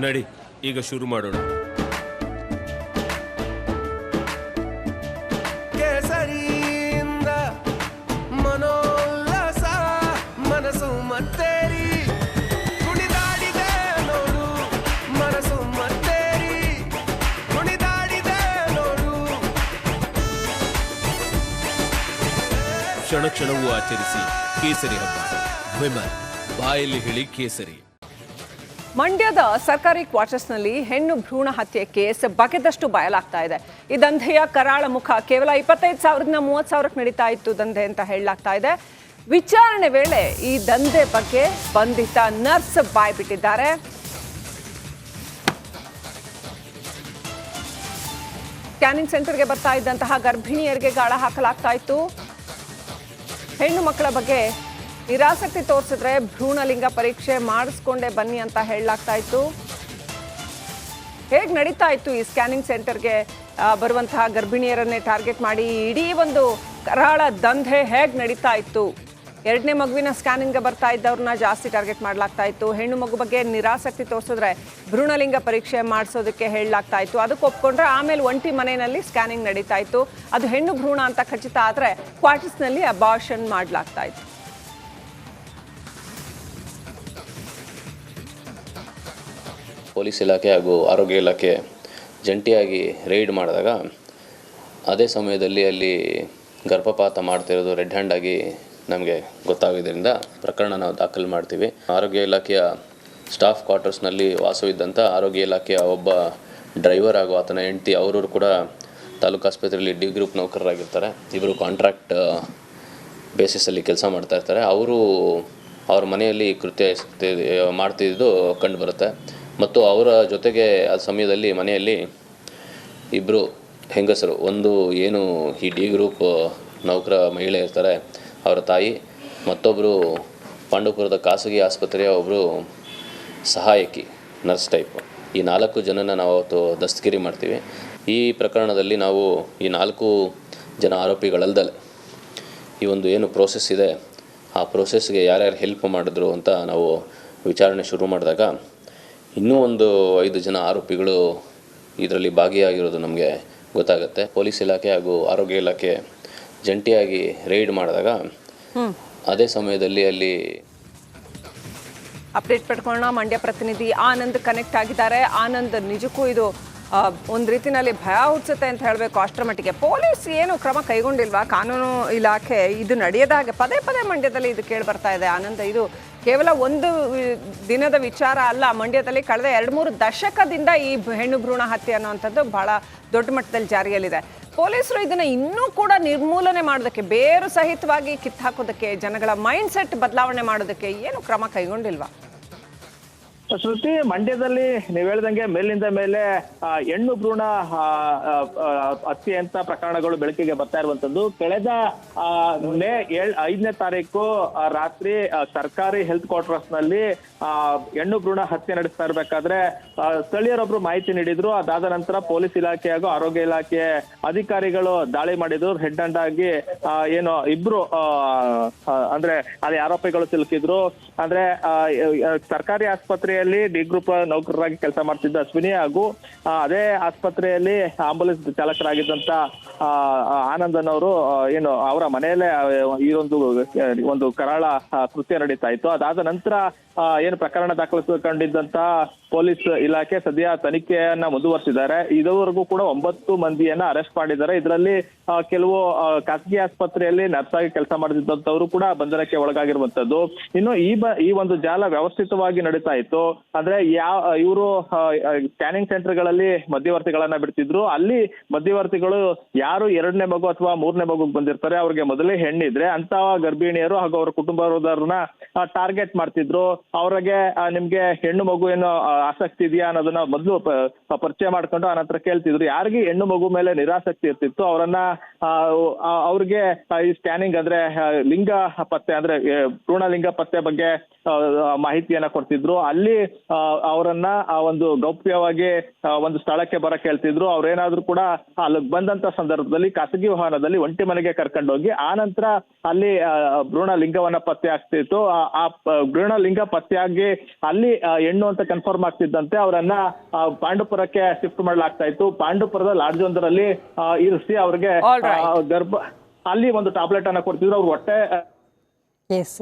ನಡಿ ಈಗ ಶುರು ಮಾಡೋಣ. ಕೇಸರಿಯಿಂದ ಮನೋಲ್ಲಾಸ ಮನಸ್ಸು ಮತ್ತೇರಿ ಕುಣಿದಾಡಿದೆ ನೋಡು, ಮನಸ್ಸು ಮತ್ತೇರಿ ಕುಣಿದಾಡಿದೆ ನೋಡು. ಕ್ಷಣ ಕ್ಷಣವೂ ಆಚರಿಸಿ ಕೇಸರಿ ಹಬ್ಬ. ವಿಮಲ್ ಬಾಯಲ್ಲಿ ಹೇಳಿ ಕೇಸರಿ. ಮಂಡ್ಯದ ಸರ್ಕಾರಿ ಕ್ವಾರ್ಟರ್ಸ್ನಲ್ಲಿ ಹೆಣ್ಣು ಭ್ರೂಣ ಹತ್ಯೆ ಕೇಸ್ ಬಗೆದಷ್ಟು ಬಯಲಾಗ್ತಾ ಇದೆ. ಈ ದಂಧೆಯ ಕರಾಳ ಮುಖ ಕೇವಲ 25,000ರಿಂದ 30,000ಕ್ಕೆ ನಡೀತಾ ಇತ್ತು ದಂಧೆ ಅಂತ ಹೇಳಲಾಗ್ತಾ ಇದೆ. ವಿಚಾರಣೆ ವೇಳೆ ಈ ದಂಧೆ ಬಗ್ಗೆ ಬಂಧಿತ ನರ್ಸ್ ಬಾಯ್ಬಿಟ್ಟಿದ್ದಾರೆ. ಸ್ಕ್ಯಾನಿಂಗ್ ಸೆಂಟರ್ಗೆ ಬರ್ತಾ ಇದ್ದಂತಹ ಗರ್ಭಿಣಿಯರಿಗೆ ಗಾಳ ಹಾಕಲಾಗ್ತಾ ಇತ್ತು. ಹೆಣ್ಣು ಮಕ್ಕಳ ಬಗ್ಗೆ ನಿರಾಸಕ್ತಿ ತೋರಿಸಿದ್ರೆ ಭ್ರೂಣಲಿಂಗ ಪರೀಕ್ಷೆ ಮಾಡಿಸ್ಕೊಂಡೇ ಬನ್ನಿ ಅಂತ ಹೇಳಲಾಗ್ತಾ ಇತ್ತು. ಹೇಗೆ ನಡೀತಾ ಇತ್ತು ಈ ಸ್ಕ್ಯಾನಿಂಗ್ ಸೆಂಟರ್ಗೆ ಬರುವಂತಹ ಗರ್ಭಿಣಿಯರನ್ನೇ ಟಾರ್ಗೆಟ್ ಮಾಡಿ ಇಡೀ ಒಂದು ಕರಾಳ ದಂಧೆ ಹೇಗೆ ನಡೀತಾ ಇತ್ತು? 2ನೇ ಮಗುವಿನ ಸ್ಕ್ಯಾನಿಂಗ್ಗೆ ಬರ್ತಾ ಇದ್ದವ್ರನ್ನ ಜಾಸ್ತಿ ಟಾರ್ಗೆಟ್ ಮಾಡಲಾಗ್ತಾ ಇತ್ತು. ಹೆಣ್ಣು ಮಗು ಬಗ್ಗೆ ನಿರಾಸಕ್ತಿ ತೋರಿಸಿದ್ರೆ ಭ್ರೂಣಲಿಂಗ ಪರೀಕ್ಷೆ ಮಾಡಿಸೋದಕ್ಕೆ ಹೇಳಲಾಗ್ತಾ ಇತ್ತು. ಅದಕ್ಕೆ ಒಪ್ಕೊಂಡ್ರೆ ಆಮೇಲೆ ಒಂಟಿ ಮನೆಯಲ್ಲಿ ಸ್ಕ್ಯಾನಿಂಗ್ ನಡೀತಾ ಇತ್ತು. ಅದು ಹೆಣ್ಣು ಭ್ರೂಣ ಅಂತ ಖಚಿತ ಆದರೆ ಕ್ವಾರ್ಟರ್ಸ್ನಲ್ಲಿ ಅಬಾರ್ಷನ್ ಮಾಡಲಾಗ್ತಾ ಇತ್ತು. ಪೊಲೀಸ್ ಇಲಾಖೆ ಹಾಗೂ ಆರೋಗ್ಯ ಇಲಾಖೆ ಜಂಟಿಯಾಗಿ ರೈಡ್ ಮಾಡಿದಾಗ ಅದೇ ಸಮಯದಲ್ಲಿ ಅಲ್ಲಿ ಗರ್ಭಪಾತ ಮಾಡ್ತಿರೋದು ರೆಡ್ ಹ್ಯಾಂಡ್ ಆಗಿ ನಮಗೆ ಗೊತ್ತಾಗಿದ್ದರಿಂದ ಪ್ರಕರಣ ನಾವು ದಾಖಲು ಮಾಡ್ತೀವಿ. ಆರೋಗ್ಯ ಇಲಾಖೆಯ ಸ್ಟಾಫ್ ಕ್ವಾರ್ಟರ್ಸ್ನಲ್ಲಿ ವಾಸವಿದ್ದಂಥ ಆರೋಗ್ಯ ಇಲಾಖೆಯ ಒಬ್ಬ ಡ್ರೈವರ್ ಹಾಗೂ ಆತನ ಹೆಂಡತಿ ಅವರು ಕೂಡ ತಾಲೂಕು ಆಸ್ಪತ್ರೆಯಲ್ಲಿ ಡಿ ಗ್ರೂಪ್ ನೌಕರರಾಗಿರ್ತಾರೆ. ಇಬ್ಬರು ಕಾಂಟ್ರಾಕ್ಟ್ ಬೇಸಿಸಲ್ಲಿ ಕೆಲಸ ಮಾಡ್ತಾ ಇರ್ತಾರೆ. ಅವ್ರ ಮನೆಯಲ್ಲಿ ಕೃತ್ಯ ಮಾಡ್ತಿದ್ದು ಕಂಡು ಬರುತ್ತೆ. ಮತ್ತು ಅವರ ಜೊತೆಗೆ ಆ ಸಮಯದಲ್ಲಿ ಮನೆಯಲ್ಲಿ ಇಬ್ಬರು ಹೆಂಗಸರು, ಒಂದು ಏನು ಈ ಡಿ ಗ್ರೂಪ್ ನೌಕರ ಮಹಿಳೆ ಇರ್ತಾರೆ ಅವರ ತಾಯಿ, ಮತ್ತೊಬ್ಬರು ಪಾಂಡವಪುರದ ಖಾಸಗಿ ಆಸ್ಪತ್ರೆಯ ಒಬ್ಬರು ಸಹಾಯಕಿ ನರ್ಸ್ ಟೈಪ್. ಈ 4 ಜನನ ನಾವು ಅವತ್ತು ದಸ್ತಗಿರಿ ಮಾಡ್ತೀವಿ. ಈ ಪ್ರಕರಣದಲ್ಲಿ ನಾವು ಈ 4 ಜನ ಆರೋಪಿಗಳಲ್ದಲೆ ಈ ಒಂದು ಏನು ಪ್ರೋಸೆಸ್ ಇದೆ ಆ ಪ್ರೋಸೆಸ್ಗೆ ಯಾರ್ಯಾರು ಹೆಲ್ಪ್ ಮಾಡಿದ್ರು ಅಂತ ನಾವು ವಿಚಾರಣೆ ಶುರು ಮಾಡಿದಾಗ ಇನ್ನೂ ಒಂದು 5 ಜನ ಆರೋಪಿಗಳು ಇದರಲ್ಲಿ ಭಾಗಿಯಾಗಿರೋದು ನಮಗೆ ಗೊತ್ತಾಗುತ್ತೆ. ಪೊಲೀಸ್ ಇಲಾಖೆ ಹಾಗೂ ಆರೋಗ್ಯ ಇಲಾಖೆ ಜಂಟಿಯಾಗಿ ರೈಡ್ ಮಾಡಿದಾಗ ಅದೇ ಸಮಯದಲ್ಲಿ ಅಲ್ಲಿ ಅಪ್ಡೇಟ್ ಪಡ್ಕೊಳ್ಳೋಣ. ಮಂಡ್ಯ ಪ್ರತಿನಿಧಿ ಆನಂದ್ ಕನೆಕ್ಟ್ ಆಗಿದ್ದಾರೆ. ಆನಂದ್, ನಿಜಕ್ಕೂ ಇದು ಒಂದು ರೀತಿಯಲ್ಲಿ ಭಯ ಹುಟ್ಟಿಸುತ್ತೆ ಅಂತ ಹೇಳಬೇಕು. ಅಷ್ಟರ ಮಟ್ಟಿಗೆ ಪೊಲೀಸ್ ಏನು ಕ್ರಮ ಕೈಗೊಂಡಿಲ್ವಾ? ಕಾನೂನು ಇಲಾಖೆ ಇದು ನಡೆಯದಾಗೆ ಪದೇ ಪದೇ ಮಂಡ್ಯದಲ್ಲಿ ಇದು ಕೇಳಿ ಬರ್ತಾ ಇದೆ. ಆನಂದ್, ಇದು ಕೇವಲ ಒಂದು ದಿನದ ವಿಚಾರ ಅಲ್ಲ. ಮಂಡ್ಯದಲ್ಲಿ ಕಳೆದ 2-3 ದಶಕದಿಂದ ಈ ಹೆಣ್ಣು ಭ್ರೂಣ ಹತ್ಯೆ ಅನ್ನುವಂಥದ್ದು ಬಹಳ ದೊಡ್ಡ ಮಟ್ಟದಲ್ಲಿ ಜಾರಿಯಲ್ಲಿದೆ. ಪೊಲೀಸರು ಇದನ್ನು ಇನ್ನೂ ಕೂಡ ನಿರ್ಮೂಲನೆ ಮಾಡೋದಕ್ಕೆ, ಬೇರು ಸಹಿತವಾಗಿ ಕಿತ್ತಾಕೋದಕ್ಕೆ, ಜನಗಳ ಮೈಂಡ್ ಸೆಟ್ ಬದಲಾವಣೆ ಮಾಡೋದಕ್ಕೆ ಏನು ಕ್ರಮ ಕೈಗೊಂಡಿಲ್ವಾ? ಶ್ರುತಿ, ಮಂಡ್ಯದಲ್ಲಿ ನೀವು ಹೇಳ್ದಂಗೆ ಮೇಲಿಂದ ಮೇಲೆ ಹೆಣ್ಣು ಭ್ರೂಣ ಹತ್ಯೆ ಅಂತ ಪ್ರಕರಣಗಳು ಬೆಳಕಿಗೆ ಬರ್ತಾ ಇರುವಂತದ್ದು. ಕಳೆದ ಮೇ 5ನೇ ತಾರೀಕು ರಾತ್ರಿ ಸರ್ಕಾರಿ ಹೆಲ್ತ್ ಕ್ವಾರ್ಟರ್ಸ್ ನಲ್ಲಿ ಹೆಣ್ಣು ಭ್ರೂಣ ಹತ್ಯೆ ನಡೆಸ್ತಾ ಇರ್ಬೇಕಾದ್ರೆ ಸ್ಥಳೀಯರೊಬ್ರು ಮಾಹಿತಿ ನೀಡಿದ್ರು. ಅದಾದ ನಂತರ ಪೊಲೀಸ್ ಇಲಾಖೆ ಹಾಗೂ ಆರೋಗ್ಯ ಇಲಾಖೆ ಅಧಿಕಾರಿಗಳು ದಾಳಿ ಮಾಡಿದ್ರು. ಹೆಡ್ ಹ್ಯಾಂಡ್ ಆಗಿ ಏನು ಇಬ್ರು ಅಂದ್ರೆ ಅಲ್ಲಿ ಆರೋಪಿಗಳು ಸಿಲುಕಿದ್ರು. ಅಂದ್ರೆ ಸರ್ಕಾರಿ ಆಸ್ಪತ್ರೆಯಲ್ಲಿ ಡಿ ಗ್ರೂಪ್ ನೌಕರರಾಗಿ ಕೆಲಸ ಮಾಡ್ತಿದ್ದ ಅಶ್ವಿನಿ ಹಾಗೂ ಅದೇ ಆಸ್ಪತ್ರೆಯಲ್ಲಿ ಆಂಬುಲೆನ್ಸ್ ಚಾಲಕರಾಗಿದ್ದಂತ ಆನಂದನ್ ಅವರು ಏನು ಅವರ ಮನೆಯಲ್ಲೇ ಈ ಒಂದು ಕರಾಳ ಕೃತ್ಯ ನಡೀತಾ ಇತ್ತು. ಅದಾದ ನಂತರ ಏನು ಪ್ರಕರಣ ದಾಖಲಿಸಿಕೊಂಡಿದ್ದಂತ ಪೊಲೀಸ್ ಇಲಾಖೆ ಸದ್ಯ ತನಿಖೆಯನ್ನ ಮುಂದುವರಿಸಿದ್ದಾರೆ. ಇದುವರೆಗೂ ಕೂಡ 9 ಮಂದಿಯನ್ನ ಅರೆಸ್ಟ್ ಮಾಡಿದ್ದಾರೆ. ಇದರಲ್ಲಿ ಕೆಲವು ಖಾಸಗಿ ಆಸ್ಪತ್ರೆಯಲ್ಲಿ ನರ್ಸ್ ಆಗಿ ಕೆಲಸ ಮಾಡುತ್ತಿದ್ದಂತವರು ಕೂಡ ಬಂಧನಕ್ಕೆ ಒಳಗಾಗಿರುವಂತದ್ದು. ಇನ್ನು ಈ ಒಂದು ಜಾಲ ವ್ಯವಸ್ಥಿತವಾಗಿ ನಡೀತಾ ಇತ್ತು. ಅಂದ್ರೆ ಇವರು ಸ್ಕ್ಯಾನಿಂಗ್ ಸೆಂಟರ್ಗಳಲ್ಲಿ ಮಧ್ಯವರ್ತಿಗಳನ್ನ ಬಿಡ್ತಿದ್ರು. ಅಲ್ಲಿ ಮಧ್ಯವರ್ತಿಗಳು ಯಾರು 2ನೇ ಮಗು ಅಥವಾ 3ನೇ ಮಗುಗೆ ಬಂದಿರ್ತಾರೆ ಅವ್ರಿಗೆ ಮೊದಲೇ ಹೆಣ್ಣಿದ್ರೆ ಅಂತ ಗರ್ಭಿಣಿಯರು ಹಾಗೂ ಅವರ ಕುಟುಂಬದವರನ್ನ ಟಾರ್ಗೆಟ್ ಮಾಡ್ತಿದ್ರು. ಅವ್ರಿಗೆ ನಿಮ್ಗೆ ಹೆಣ್ಣು ಮಗು ಏನೋ ಆಸಕ್ತಿ ಇದೆಯಾ ಅನ್ನೋದನ್ನ ಮೊದಲು ಪರಿಚಯ ಮಾಡ್ಕೊಂಡು ಆನಂತರ ಕೇಳ್ತಿದ್ರು. ಯಾರಿಗೆ ಹೆಣ್ಣು ಮಗು ಮೇಲೆ ನಿರಾಸಕ್ತಿ ಇರ್ತಿತ್ತು ಅವರನ್ನ ಅವ್ರಿಗೆ ಈ ಸ್ಕ್ಯಾನಿಂಗ್ ಅಂದ್ರೆ ಲಿಂಗ ಪತ್ತೆ ಅಂದ್ರೆ ಭ್ರೂಣ ಲಿಂಗ ಪತ್ತೆ ಬಗ್ಗೆ ಮಾಹಿತಿಯನ್ನ ಕೊಡ್ತಿದ್ರು. ಅಲ್ಲಿ ಅವರನ್ನ ಆ ಒಂದು ಗೌಪ್ಯವಾಗಿ ಒಂದು ಸ್ಥಳಕ್ಕೆ ಬರಕ್ ಹೇಳ್ತಿದ್ರು. ಅವ್ರೇನಾದ್ರೂ ಕೂಡ ಅಲ್ಲಿಗೆ ಬಂದಂತ ಸಂದರ್ಭದಲ್ಲಿ ಖಾಸಗಿ ವಾಹನದಲ್ಲಿ ಒಂಟಿ ಮನೆಗೆ ಕರ್ಕೊಂಡೋಗಿ ಆ ನಂತರ ಅಲ್ಲಿ ಭ್ರೂಣ ಲಿಂಗವನ್ನ ಪತ್ತೆ ಆಗ್ತಿತ್ತು. ಆ ಭ್ರೂಣ ಲಿಂಗ ಪತ್ತೆಯಾಗಿ ಅಲ್ಲಿ ಹೆಣ್ಣು ಅಂತ ಕನ್ಫರ್ಮ್ ಆಗ್ತಿದ್ದಂತೆ ಅವರನ್ನ ಪಾಂಡುಪುರಕ್ಕೆ ಶಿಫ್ಟ್ ಮಾಡ್ಲಾಗ್ತಾ ಇತ್ತು. ಪಾಂಡುಪುರದ ಲಾಡ್ಜ್ ಒಂದರಲ್ಲಿ ಇರಿಸಿ ಅವ್ರಿಗೆ All right. ಗರ್ಭ ಅಲ್ಲಿ ಒಂದು ಟ್ಯಾಬ್ಲೆಟ್ ಅನ್ನ ಕೊಡ್ತಿದ್ರು. ಅವ್ರ ಹೊಟ್ಟೆ ಎಸ್